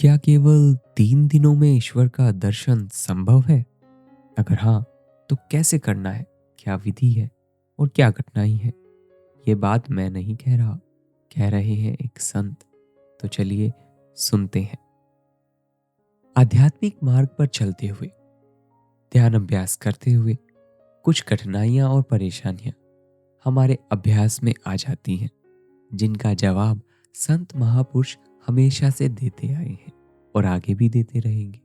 क्या केवल 3 दिनों में ईश्वर का दर्शन संभव है? अगर हाँ, तो कैसे करना है? क्या विधि है? और क्या कठिनाई है? ये बात मैं नहीं कह रहा, कह रहे हैं एक संत। तो चलिए सुनते हैं। आध्यात्मिक मार्ग पर चलते हुए, ध्यान अभ्यास करते हुए, कुछ कठिनाइयाँ और परेशानियाँ हमारे अभ्यास में आ जाती हैं, जिनका जवाब संत महापुरुष हमेशा से देते आए हैं और आगे भी देते रहेंगे।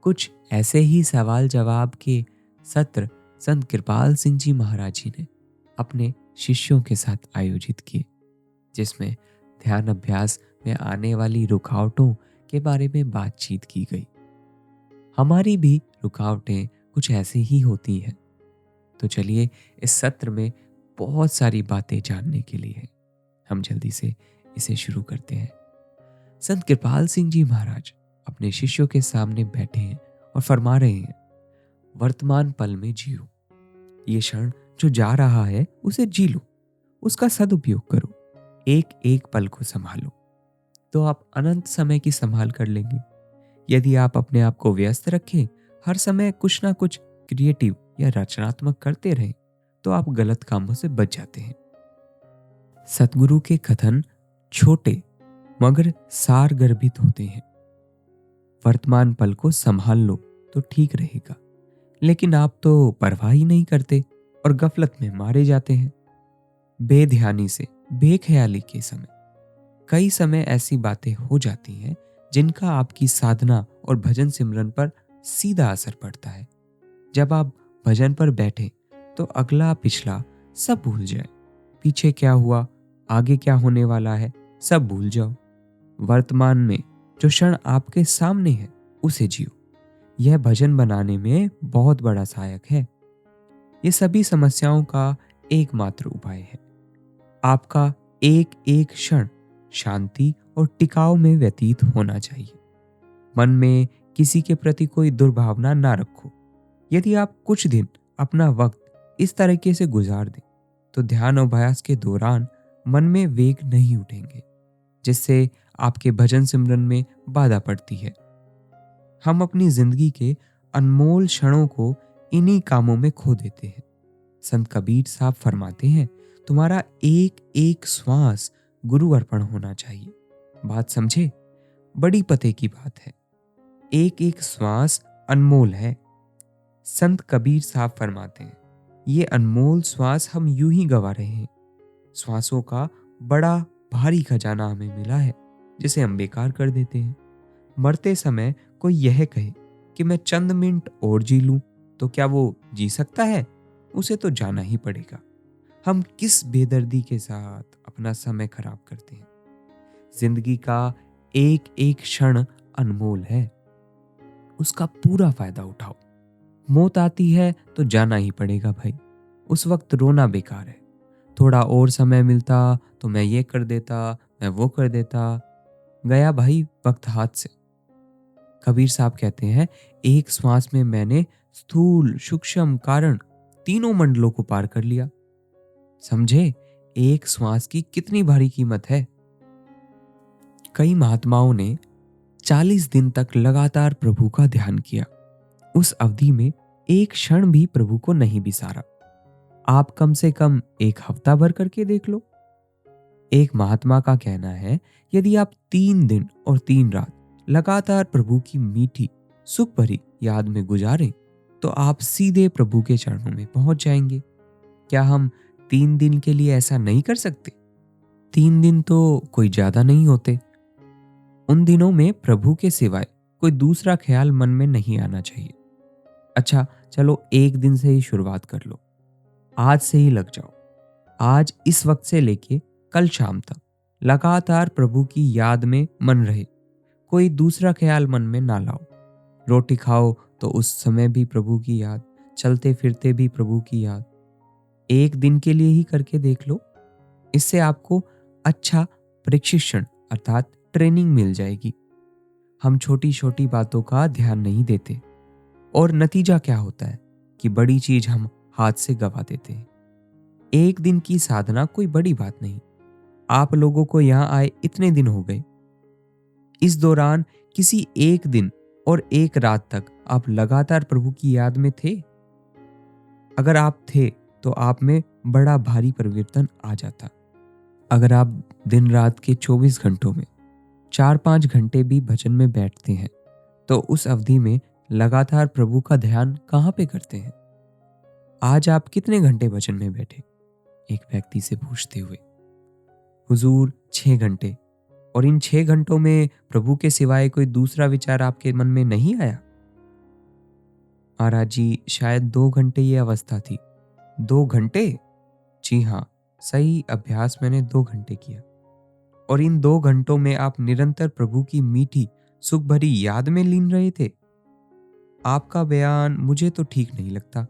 कुछ ऐसे ही सवाल जवाब के सत्र संत कृपाल सिंह जी महाराज जी ने अपने शिष्यों के साथ आयोजित किए, जिसमें ध्यान अभ्यास में आने वाली रुकावटों के बारे में बातचीत की गई। हमारी भी रुकावटें कुछ ऐसे ही होती हैं। तो चलिए इस सत्र में बहुत सारी बातें जानने के लिए हैं। हम जल्दी से इसे शुरू करते हैं। संत कृपाल सिंह जी महाराज अपने शिष्यों के सामने बैठे हैं और फरमा रहे हैं, वर्तमान पल में जियो। ये क्षण जो जा रहा है उसे जी लो, उसका सदुपयोग करो, एक एक पल को संभालो, तो आप अनंत समय की संभाल कर लेंगे। यदि आप अपने आप को व्यस्त रखें, हर समय कुछ ना कुछ क्रिएटिव या रचनात्मक करते रहें, तो आप गलत कामों से बच जाते हैं। सतगुरु के कथन छोटे मगर सार गर्भित होते हैं। वर्तमान पल को संभाल लो तो ठीक रहेगा, लेकिन आप तो परवाह ही नहीं करते और गफलत में मारे जाते हैं। बेध्यानी से, बेख्याली के समय कई समय ऐसी बातें हो जाती हैं जिनका आपकी साधना और भजन सिमरन पर सीधा असर पड़ता है। जब आप भजन पर बैठे तो अगला पिछला सब भूल जाए। पीछे क्या हुआ, आगे क्या होने वाला है, सब भूल जाओ। वर्तमान में जो क्षण आपके सामने है उसे जियो। यह भजन बनाने में बहुत बड़ा सहायक है। ये सभी समस्याओं का एकमात्र उपाय है। आपका एक एक क्षण शांति और टिकाव में व्यतीत होना चाहिए। मन में किसी के प्रति कोई दुर्भावना ना रखो। यदि आप कुछ दिन अपना वक्त इस तरीके से गुजार दें, तो ध्यान अभ्यास के दौरान मन में वेग नहीं उठेंगे, जिससे आपके भजन सिमरन में बाधा पड़ती है। हम अपनी जिंदगी के अनमोल क्षणों को इन्हीं कामों में खो देते हैं। संत कबीर साहब फरमाते हैं, तुम्हारा एक एक श्वास गुरु अर्पण होना चाहिए। बात समझे, बड़ी पते की बात है। एक एक श्वास अनमोल है। संत कबीर साहब फरमाते हैं, ये अनमोल श्वास हम यूं ही गवा रहे हैं। श्वासों का बड़ा भारी खजाना हमें मिला है, जिसे हम बेकार कर देते हैं। मरते समय कोई यह कहे कि मैं चंद मिनट और जी लूं, तो क्या वो जी सकता है? उसे तो जाना ही पड़ेगा। हम किस बेदर्दी के साथ अपना समय खराब करते हैं। जिंदगी का एक एक क्षण अनमोल है, उसका पूरा फायदा उठाओ। मौत आती है तो जाना ही पड़ेगा भाई। उस वक्त रोना बेकार है। थोड़ा और समय मिलता तो मैं ये कर देता, मैं वो कर देता। गया भाई वक्त हाथ से। कबीर साहब कहते हैं, एक श्वास में मैंने स्थूल सूक्ष्म कारण तीनों मंडलों को पार कर लिया। समझे एक श्वास की कितनी भारी कीमत है। कई महात्माओं ने 40 दिन तक लगातार प्रभु का ध्यान किया। उस अवधि में एक क्षण भी प्रभु को नहीं बिसारा। आप कम से कम एक हफ्ता भर करके देख लो। एक महात्मा का कहना है, यदि आप 3 दिन और 3 रात लगातार प्रभु की मीठी सुख भरी याद में गुजारें, तो आप सीधे प्रभु के चरणों में पहुंच जाएंगे। क्या हम 3 दिन के लिए ऐसा नहीं कर सकते? 3 दिन तो कोई ज्यादा नहीं होते। उन दिनों में प्रभु के सिवाय कोई दूसरा ख्याल मन में नहीं आना चाहिए। अच्छा चलो, एक दिन से ही शुरुआत कर लो। आज से ही लग जाओ। आज इस वक्त से लेके कल शाम तक लगातार प्रभु की याद में मन रहे। कोई दूसरा ख्याल मन में ना लाओ। रोटी खाओ तो उस समय भी प्रभु की याद, चलते फिरते भी प्रभु की याद। एक दिन के लिए ही करके देख लो। इससे आपको अच्छा प्रशिक्षण अर्थात ट्रेनिंग मिल जाएगी। हम छोटी छोटी बातों का ध्यान नहीं देते और नतीजा क्या होता है कि बड़ी चीज हम हाथ से गवा देते हैं। एक दिन की साधना कोई बड़ी बात नहीं। आप लोगों को यहाँ आए इतने दिन हो गए। इस दौरान किसी एक दिन और एक रात तक आप लगातार प्रभु की याद में थे? अगर आप थे तो आप में बड़ा भारी परिवर्तन आ जाता। अगर आप दिन रात के 24 घंटों में 4-5 घंटे भी भजन में बैठते हैं तो उस अवधि में लगातार प्रभु का ध्यान कहाँ पे करते हैं? आज आप कितने घंटे भजन में बैठे? एक व्यक्ति से पूछते हुए। हुजूर 6 घंटे। और इन 6 घंटों में प्रभु के सिवाय कोई दूसरा विचार आपके मन में नहीं आया? महाराज जी, शायद 2 घंटे ये अवस्था थी। 2 घंटे? जी हाँ, सही अभ्यास मैंने 2 घंटे किया। और इन 2 घंटों में आप निरंतर प्रभु की मीठी सुख भरी याद में लीन रहे थे। आपका बयान मुझे तो ठीक नहीं लगता।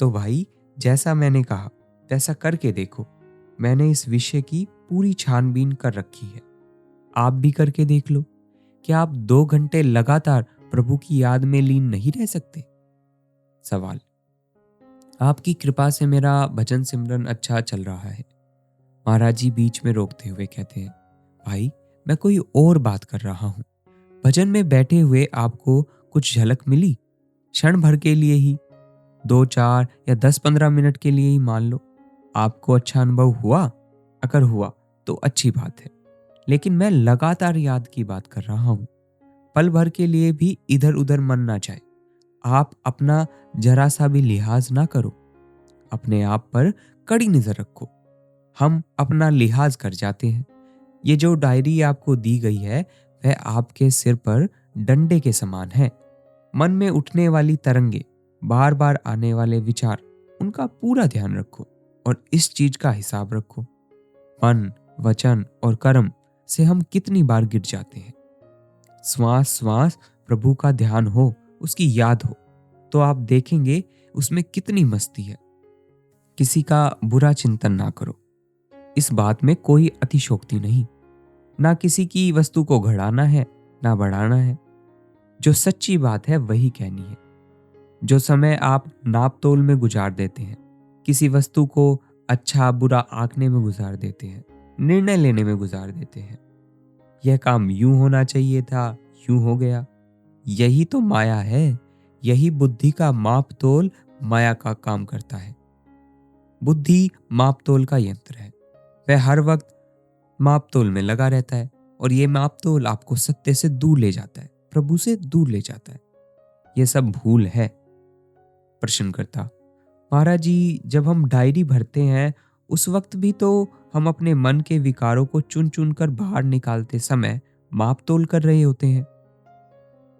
तो भाई, जैसा मैंने कहा वैसा करके देखो। मैंने इस विषय की पूरी छानबीन कर रखी है, आप भी करके देख लो। क्या आप 2 घंटे लगातार प्रभु की याद में लीन नहीं रह सकते? सवाल: आपकी कृपा से मेरा भजन सिमरन अच्छा चल रहा है। महाराज जी बीच में रोकते हुए कहते हैं, भाई मैं कोई और बात कर रहा हूँ। भजन में बैठे हुए आपको कुछ झलक मिली, क्षण भर के लिए ही, 2-4 या 10-15 मिनट के लिए ही मान लो, आपको अच्छा अनुभव हुआ? अगर हुआ तो अच्छी बात है, लेकिन मैं लगातार याद की बात कर रहा हूँ। पल भर के लिए भी इधर उधर मन ना जाए। आप अपना जरा सा भी लिहाज ना करो, अपने आप पर कड़ी नजर रखो। हम अपना लिहाज कर जाते हैं। ये जो डायरी आपको दी गई है वह आपके सिर पर डंडे के समान है। मन में उठने वाली तरंगे, बार बार आने वाले विचार, उनका पूरा ध्यान रखो और इस चीज का हिसाब रखो। मन, वचन और कर्म से हम कितनी बार गिर जाते हैं। श्वास श्वास प्रभु का ध्यान हो, उसकी याद हो, तो आप देखेंगे उसमें कितनी मस्ती है। किसी का बुरा चिंतन ना करो, इस बात में कोई अतिशोक्ति नहीं। ना किसी की वस्तु को घड़ाना है ना बढ़ाना है। जो सच्ची बात है वही कहनी है। जो समय आप नाप तोल में गुजार देते हैं, किसी वस्तु को अच्छा बुरा आंकने में गुजार देते हैं, निर्णय लेने में गुजार देते हैं। यह काम यूं होना चाहिए था, यूं हो गया। यही तो माया है। यही बुद्धि का माप तोल माया का काम करता है। बुद्धि माप तोल का यंत्र है। वह हर वक्त माप तोल में लगा रहता है और यह माप तोल आपको सत्य से दूर ले जाता है, प्रभु से दूर ले जाता है। यह सब भूल है। प्रश्नकर्ता: महाराज जी, जब हम डायरी भरते हैं उस वक्त भी तो हम अपने मन के विकारों को चुन चुन कर बाहर निकालते समय माप तोल कर रहे होते हैं।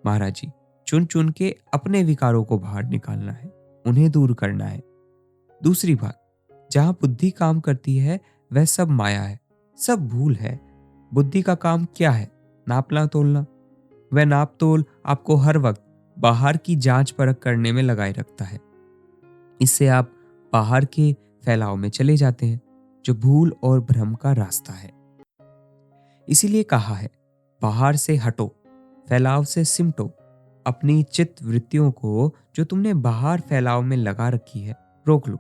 महाराज जी, चुन चुन के अपने विकारों को बाहर निकालना है, उन्हें दूर करना है। दूसरी बात, जहां बुद्धि काम करती है वह सब माया है, सब भूल है। बुद्धि का काम क्या है? नापना तोलना। वह नाप तोल आपको हर वक्त बाहर की जांच परख करने में लगाए रखता है। इससे आप बाहर के फैलाव में चले जाते हैं, जो भूल और भ्रम का रास्ता है। इसीलिए कहा है, बाहर से हटो, फैलाव से सिमटो। अपनी चित्त वृत्तियों को जो तुमने बाहर फैलाव में लगा रखी है रोक लो।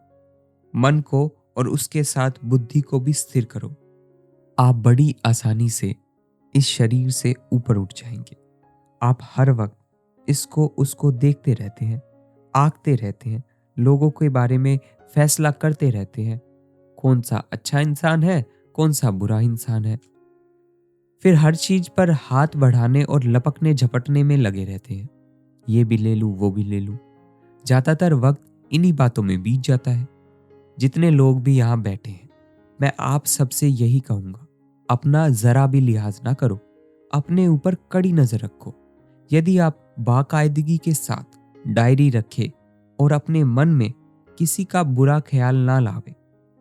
मन को और उसके साथ बुद्धि को भी स्थिर करो। आप बड़ी आसानी से इस शरीर से ऊपर उठ जाएंगे। आप हर वक्त इसको उसको देखते रहते हैं, आंकते रहते हैं, लोगों के बारे में फैसला करते रहते हैं, कौन सा अच्छा इंसान है, कौन सा बुरा इंसान है। फिर हर चीज पर हाथ बढ़ाने और लपकने झपटने में लगे रहते हैं। ये भी ले लूं, वो भी ले लूं। ज्यादातर वक्त इन्हीं बातों में बीत जाता है। जितने लोग भी यहाँ बैठे हैं, मैं आप सबसे यही कहूंगा, अपना जरा भी लिहाज ना करो, अपने ऊपर कड़ी नजर रखो। यदि आप बाकायदगी के साथ डायरी रखें और अपने मन में किसी का बुरा ख्याल ना लावे,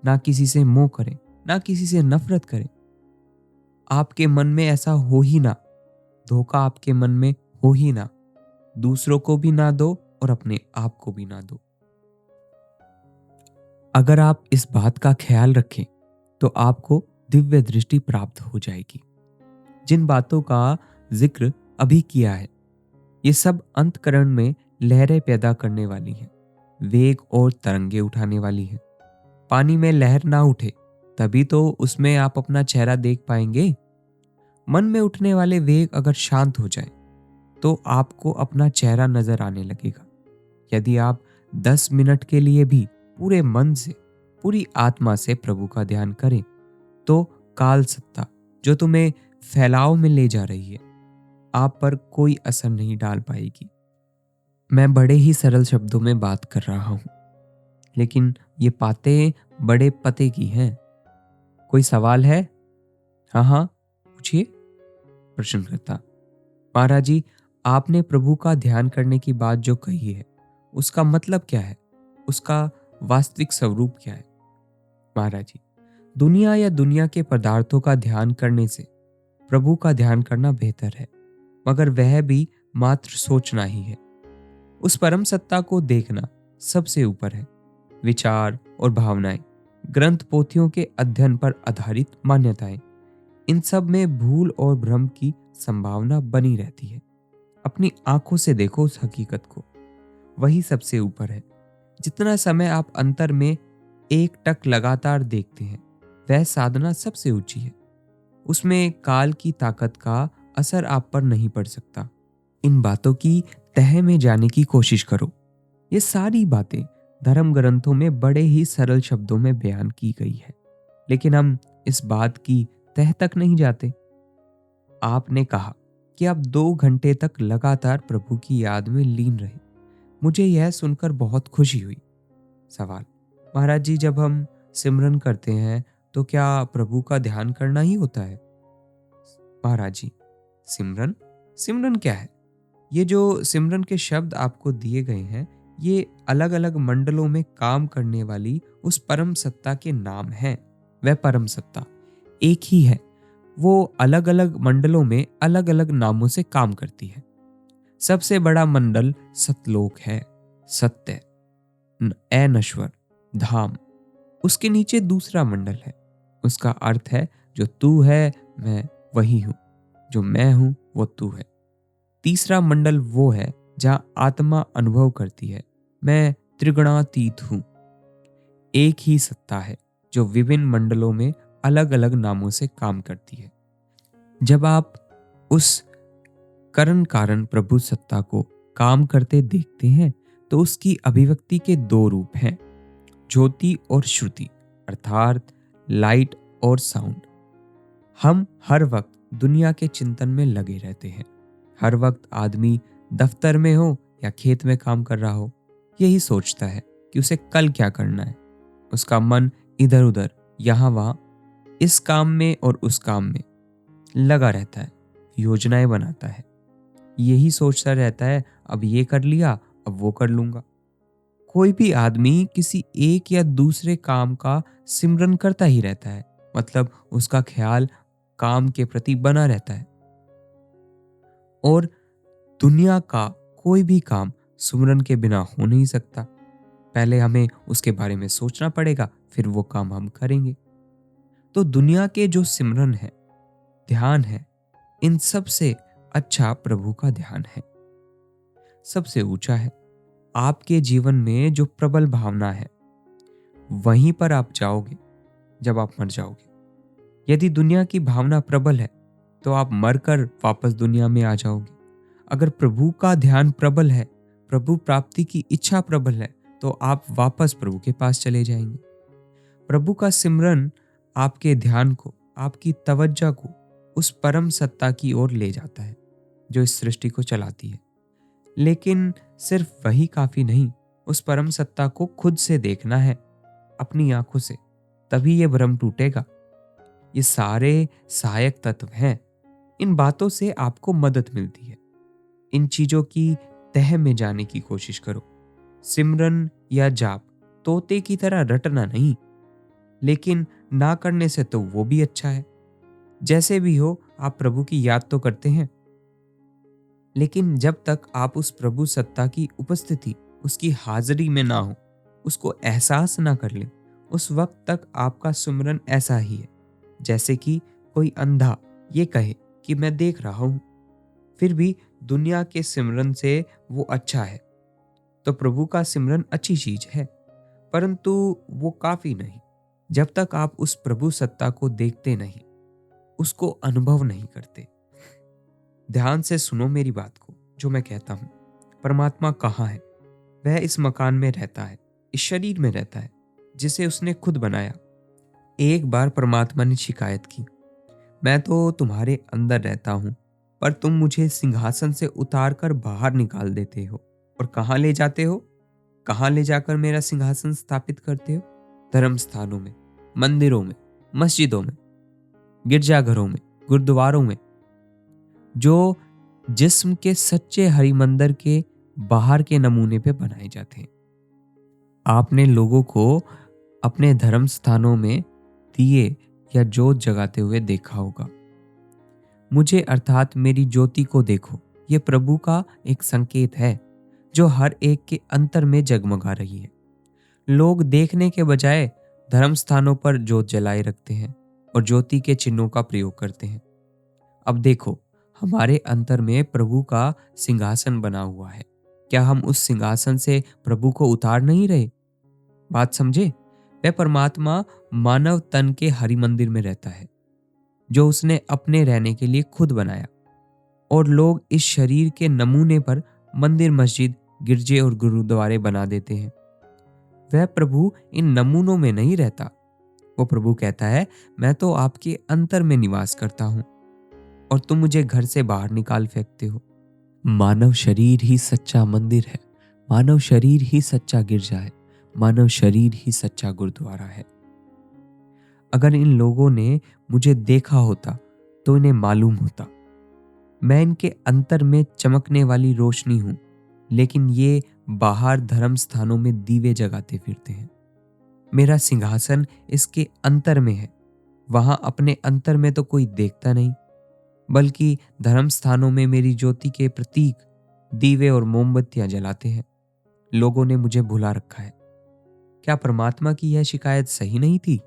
ना किसी से मोह करें, ना किसी से नफरत करें, आपके मन में ऐसा हो ही ना, धोखा आपके मन में हो ही ना, दूसरों को भी ना दो और अपने आप को भी ना दो। अगर आप इस बात का ख्याल रखें तो आपको दिव्य दृष्टि प्राप्त हो जाएगी। जिन बातों का जिक्र अभी किया है, ये सब अंतकरण में लहरें पैदा करने वाली हैं, वेग और तरंगे उठाने वाली हैं। पानी में लहर ना उठे तभी तो उसमें आप अपना चेहरा देख पाएंगे। मन में उठने वाले वेग अगर शांत हो जाए तो आपको अपना चेहरा नजर आने लगेगा। यदि आप 10 मिनट के लिए भी पूरे मन से, पूरी आत्मा से प्रभु का ध्यान करें तो काल सत्ता जो तुम्हें फैलाव में ले जा रही है, आप पर कोई असर नहीं डाल पाएगी। मैं बड़े ही सरल शब्दों में बात कर रहा हूं, लेकिन ये बातें बड़े पते की हैं। कोई सवाल है? हाँ हाँ, पूछिए। प्रश्नकर्ता: महाराज जी, आपने प्रभु का ध्यान करने की बात जो कही है, उसका मतलब क्या है? उसका वास्तविक स्वरूप क्या है? महाराज जी, दुनिया या दुनिया के पदार्थों का ध्यान करने से प्रभु का ध्यान करना बेहतर है, मगर वह भी मात्र सोचना ही है। उस परम सत्ता को देखना सबसे ऊपर है। विचार और भावनाएं, ग्रंथ पोथियों के अध्ययन पर आधारित मान्यताएं, इन सब में भूल और भ्रम की संभावना बनी रहती है। अपनी आंखों से देखो उस हकीकत को, वही सबसे ऊपर है। जितना समय आप अंतर में एक टक लगातार देखते हैं, वह साधना सबसे ऊंची है। उसमें काल की ताकत का असर आप पर नहीं पड़ सकता। इन बातों की तह में जाने की कोशिश करो। ये सारी बातें धर्म ग्रंथों में बड़े ही सरल शब्दों में बयान की गई है, लेकिन हम इस बात की तह तक नहीं जाते। आपने कहा कि आप 2 घंटे तक लगातार प्रभु की याद में लीन रहे। मुझे यह सुनकर बहुत खुशी हुई। सवाल: महाराज जी, जब हम सिमरन करते हैं तो क्या प्रभु का ध्यान करना ही होता है? महाराज जी, सिमरन सिमरन क्या है? ये जो सिमरन के शब्द आपको दिए गए हैं, ये अलग अलग मंडलों में काम करने वाली उस परम सत्ता के नाम हैं। वह परम सत्ता एक ही है, वो अलग अलग मंडलों में अलग अलग नामों से काम करती है। सबसे बड़ा मंडल सतलोक है, सत्य, अनश्वर, धाम। उसके नीचे दूसरा मंडल है, उसका अर्थ है जो तू है मैं वही हूं, जो मैं हूं वो तू है। तीसरा मंडल वो है जहां आत्मा अनुभव करती है, मैं त्रिगुणातीत हूं। एक ही सत्ता है जो विभिन्न मंडलों में अलग अलग नामों से काम करती है। जब आप उस करण कारण प्रभु सत्ता को काम करते देखते हैं तो उसकी अभिव्यक्ति के 2 रूप हैं, ज्योति और श्रुति, अर्थात लाइट और साउंड। हम हर वक्त दुनिया के चिंतन में लगे रहते हैं। हर वक्त आदमी दफ्तर में हो या खेत में काम कर रहा हो, यही सोचता है कि उसे कल क्या करना है। उसका मन इधर उधर, यहाँ वहाँ, इस काम में और उस काम में लगा रहता है, योजनाएं बनाता है। यही सोचता रहता है, अब ये कर लिया, अब वो कर लूंगा। कोई भी आदमी किसी एक या दूसरे काम का सिमरन करता ही रहता है, मतलब उसका ख्याल काम के प्रति बना रहता है। और दुनिया का कोई भी काम सुमरन के बिना हो नहीं सकता। पहले हमें उसके बारे में सोचना पड़ेगा, फिर वो काम हम करेंगे। तो दुनिया के जो सिमरन है, ध्यान है, इन सब से अच्छा प्रभु का ध्यान है, सबसे ऊंचा है। आपके जीवन में जो प्रबल भावना है, वहीं पर आप जाओगे जब आप मर जाओगे। यदि दुनिया की भावना प्रबल है तो आप मरकर वापस दुनिया में आ जाओगे। अगर प्रभु का ध्यान प्रबल है, प्रभु प्राप्ति की इच्छा प्रबल है, तो आप वापस प्रभु के पास चले जाएंगे। प्रभु का सिमरन आपके ध्यान को, आपकी तवज्जो को उस परम सत्ता की ओर ले जाता है जो इस सृष्टि को चलाती है। लेकिन सिर्फ वही काफी नहीं, उस परम सत्ता को खुद से देखना है, अपनी आंखों से, तभी ये भ्रम टूटेगा। ये सारे सहायक तत्व हैं। इन बातों से आपको मदद मिलती है। इन चीजों की तह में जाने की कोशिश करो। सिमरन या जाप तोते की तरह रटना नहीं, लेकिन ना करने से तो वो भी अच्छा है। जैसे भी हो, आप प्रभु की याद तो करते हैं, लेकिन जब तक आप उस प्रभु सत्ता की उपस्थिति, उसकी हाजिरी में ना हो, उसको एहसास ना कर लें, उस वक्त तक आपका सुमरन ऐसा ही है जैसे कि कोई अंधा ये कहे कि मैं देख रहा हूं। फिर भी दुनिया के सिमरन से वो अच्छा है। तो प्रभु का सिमरन अच्छी चीज है, परंतु वो काफी नहीं जब तक आप उस प्रभु सत्ता को देखते नहीं। उसको अनुभव नहीं करते। ध्यान से सुनो मेरी बात को जो मैं कहता हूँ। परमात्मा कहाँ है? वह इस मकान में रहता है, इस शरीर में रहता है जिसे उसने खुद बनाया। एक बार परमात्मा ने शिकायत की, मैं तो तुम्हारे अंदर रहता हूं, पर तुम मुझे सिंहासन से उतार कर बाहर निकाल देते हो और कहाँ ले जाते हो? कहाँ ले जाकर मेरा सिंहासन स्थापित करते हो? धर्म स्थानों में, मंदिरों में, मस्जिदों में, गिरजाघरों में, गुरुद्वारों में, जो जिस्म के सच्चे हरिमंदिर के बाहर के नमूने पे बनाए जाते हैं। आपने लोगों को अपने धर्म स्थानों में दिए या जोत जगाते हुए देखा होगा। मुझे अर्थात मेरी ज्योति को देखो, ये प्रभु का एक संकेत है जो हर एक के अंतर में जगमगा रही है। लोग देखने के बजाय धर्म स्थानों पर जोत जलाए रखते हैं और ज्योति के चिन्हों का प्रयोग करते हैं। अब देखो, हमारे अंतर में प्रभु का सिंहासन बना हुआ है। क्या हम उस सिंहासन से प्रभु को उतार नहीं रहे? बात समझे? वह परमात्मा मानव तन के हरि मंदिर में रहता है जो उसने अपने रहने के लिए खुद बनाया, और लोग इस शरीर के नमूने पर मंदिर, मस्जिद, गिरजे और गुरुद्वारे बना देते हैं। वह प्रभु इन नमूनों में नहीं रहता। वो प्रभु कहता है, मैं तो आपके अंतर में निवास करता हूं और तुम मुझे घर से बाहर निकाल फेंकते हो। मानव शरीर ही सच्चा मंदिर है, मानव शरीर ही सच्चा गिरजा है, मानव शरीर ही सच्चा गुरुद्वारा है। अगर इन लोगों ने मुझे देखा होता तो इन्हें मालूम होता, मैं इनके अंतर में चमकने वाली रोशनी हूं, लेकिन ये बाहर धर्म स्थानों में दीवे जगाते फिरते हैं। मेरा सिंहासन इसके अंतर में है। वहां अपने अंतर में तो कोई देखता नहीं, बल्कि धर्म स्थानों में मेरी ज्योति के प्रतीक दीवे और मोमबत्तियां जलाते हैं। लोगों ने मुझे भुला रखा है। क्या परमात्मा की यह शिकायत सही नहीं थी?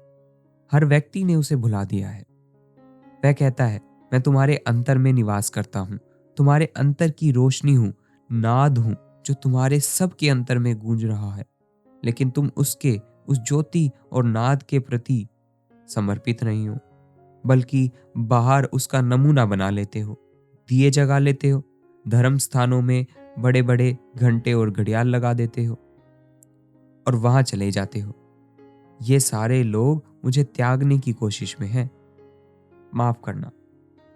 हर व्यक्ति ने उसे भुला दिया है। वह कहता है, मैं तुम्हारे अंतर में निवास करता हूं, तुम्हारे अंतर की रोशनी हूं, नाद हूं जो तुम्हारे सब के अंतर में गूंज रहा है, लेकिन तुम उसके उस ज्योति और नाद के प्रति समर्पित नहीं हो, बल्कि बाहर उसका नमूना बना लेते हो, दिए जगा लेते हो, धर्म स्थानों में बड़े बड़े घंटे और घड़ियाल लगा देते हो और वहां चले जाते हो। ये सारे लोग मुझे त्यागने की कोशिश में हैं। माफ करना,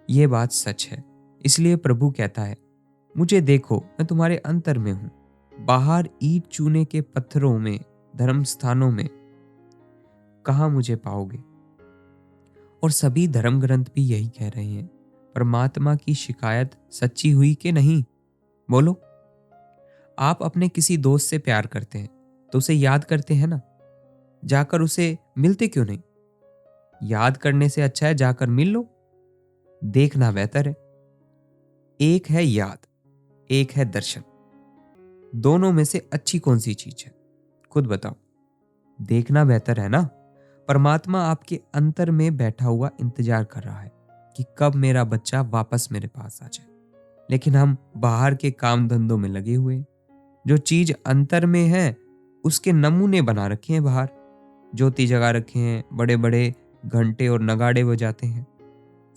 ये बात सच है। इसलिए प्रभु कहता है, मुझे देखो, मैं तुम्हारे अंतर में हूं। बाहर ईंट चूने के पत्थरों में, धर्म स्थानों में कहां मुझे पाओगे? और सभी धर्म ग्रंथ भी यही कह रहे हैं। परमात्मा की शिकायत सच्ची हुई कि नहीं? बोलो। आप अपने किसी दोस्त से प्यार करते हैं तो उसे याद करते हैं ना? जाकर उसे मिलते क्यों नहीं? याद करने से अच्छा है जाकर मिल लो। देखना बेहतर है। एक है याद, एक है दर्शन। दोनों में से अच्छी कौन सी चीज है? खुद बताओ। देखना बेहतर है ना? परमात्मा आपके अंतर में बैठा हुआ इंतजार कर रहा है कि कब मेरा बच्चा वापस मेरे पास आ जाए, लेकिन हम बाहर के काम धंधों में लगे हुए हैं। जो चीज अंतर में है उसके नमूने बना रखे हैं बाहर, ज्योति जगा रखे हैं, बड़े बड़े घंटे और नगाड़े बजाते हैं।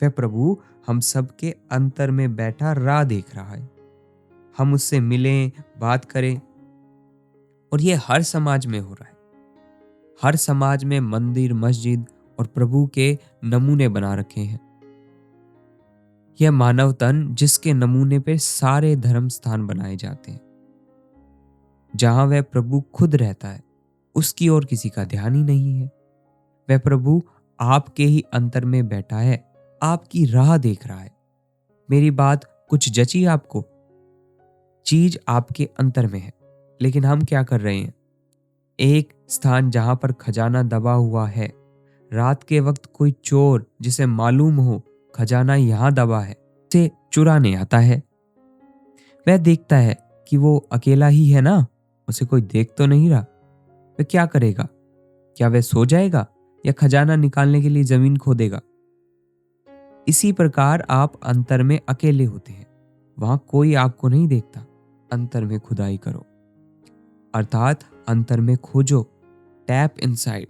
वह प्रभु हम सबके अंतर में बैठा राह देख रहा है। हम उससे मिलें, बात करें। और ये हर समाज में हो रहा है। हर समाज में मंदिर, मस्जिद और प्रभु के नमूने बना रखे हैं। यह मानव तन जिसके नमूने पे सारे धर्म स्थान बनाए जाते हैं, जहां वह प्रभु खुद रहता है, उसकी और किसी का ध्यान ही नहीं है। वह प्रभु आपके ही अंतर में बैठा है, आपकी राह देख रहा है। मेरी बात कुछ जची आपको? चीज आपके अंतर में है, लेकिन हम क्या कर रहे हैं? एक स्थान जहां पर खजाना दबा हुआ है, रात के वक्त कोई चोर जिसे मालूम हो खजाना यहां दबा है, उसे चुराने आता है। वह देखता है कि वो अकेला ही है ना, उसे कोई देख तो नहीं रहा। वह क्या करेगा? क्या वह सो जाएगा या खजाना निकालने के लिए जमीन खोदेगा? इसी प्रकार आप अंतर में अकेले होते हैं। वहां कोई आपको नहीं देखता। अंतर में खुदाई करो, अर्थात अंतर में खोजो। Tap inside.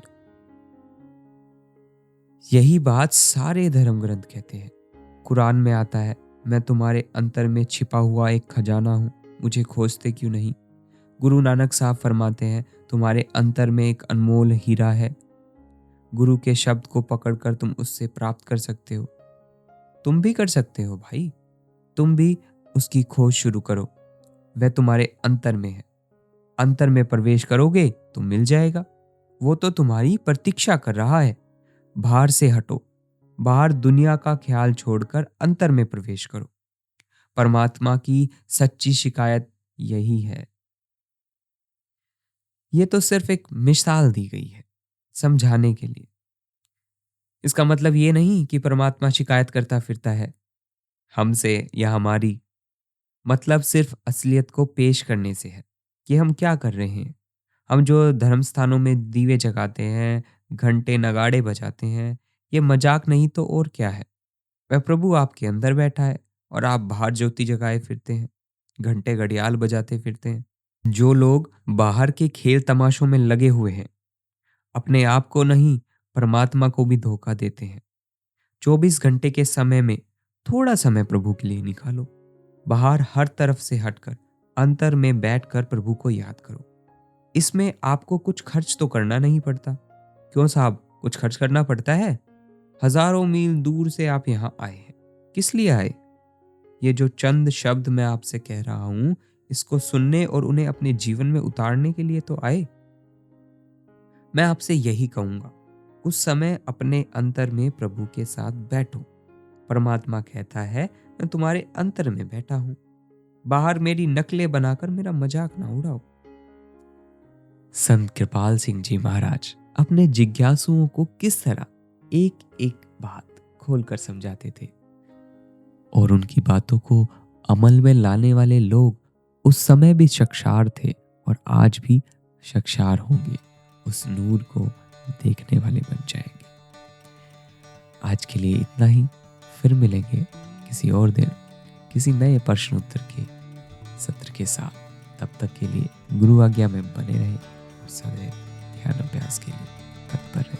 यही बात सारे धर्म ग्रंथ कहते हैं। कुरान में आता है, मैं तुम्हारे अंतर में छिपा हुआ एक खजाना हूँ, मुझे खोजते क्यों नहीं। गुरु नानक साहब फरमाते हैं, तुम्हारे अंतर में एक अनमोल हीरा है, गुरु के शब्द को पकड़कर तुम उससे प्राप्त कर सकते हो। तुम भी कर सकते हो भाई, तुम भी उसकी खोज शुरू करो। वह तुम्हारे अंतर में है। अंतर में प्रवेश करोगे तो मिल जाएगा। वो तो तुम्हारी प्रतीक्षा कर रहा है। बाहर से हटो, बाहर दुनिया का ख्याल छोड़कर अंतर में प्रवेश करो। परमात्मा की सच्ची शिकायत यही है। ये तो सिर्फ एक मिसाल दी गई है समझाने के लिए। इसका मतलब ये नहीं कि परमात्मा शिकायत करता फिरता है हमसे या हमारी। मतलब सिर्फ असलियत को पेश करने से है कि हम क्या कर रहे हैं। हम जो धर्म स्थानों में दीवे जगाते हैं, घंटे नगाड़े बजाते हैं, ये मजाक नहीं तो और क्या है। वह प्रभु आपके अंदर बैठा है और आप बाहर ज्योति जगाए फिरते हैं, घंटे घड़ियाल बजाते फिरते हैं। जो लोग बाहर के खेल तमाशों में लगे हुए हैं, अपने आप को नहीं परमात्मा को भी धोखा देते हैं। 24 घंटे के समय में थोड़ा समय प्रभु के लिए निकालो। बाहर हर तरफ से हटकर अंतर में बैठकर प्रभु को याद करो। इसमें आपको कुछ खर्च तो करना नहीं पड़ता। क्यों साहब, कुछ खर्च करना पड़ता है? हजारों मील दूर से आप यहाँ आए हैं, किस लिए आए? ये जो चंद शब्द मैं आपसे कह रहा हूं, इसको सुनने और उन्हें अपने जीवन में उतारने के लिए तो आए। मैं आपसे यही कहूंगा, उस समय अपने अंतर में प्रभु के साथ बैठो। परमात्मा कहता है, मैं तुम्हारे अंतर में बैठा हूं। बाहर मेरी नकलें बनाकर मेरा मजाक ना उड़ाओ। संत कृपाल सिंह जी महाराज अपने जिज्ञासुओं को किस तरह एक एक बात खोलकर समझाते थे, और उनकी बातों को अमल में लाने वाले लोग उस समय भी शक्षार थे और आज भी शक्षार होंगे। उस नूर को देखने वाले बन जाएंगे। आज के लिए इतना ही। फिर मिलेंगे किसी और दिन किसी नए प्रश्न उत्तर के सत्र के साथ। तब तक के लिए गुरु आज्ञा में बने रहे और सदैव ध्यान अभ्यास के लिए तत्पर रहे।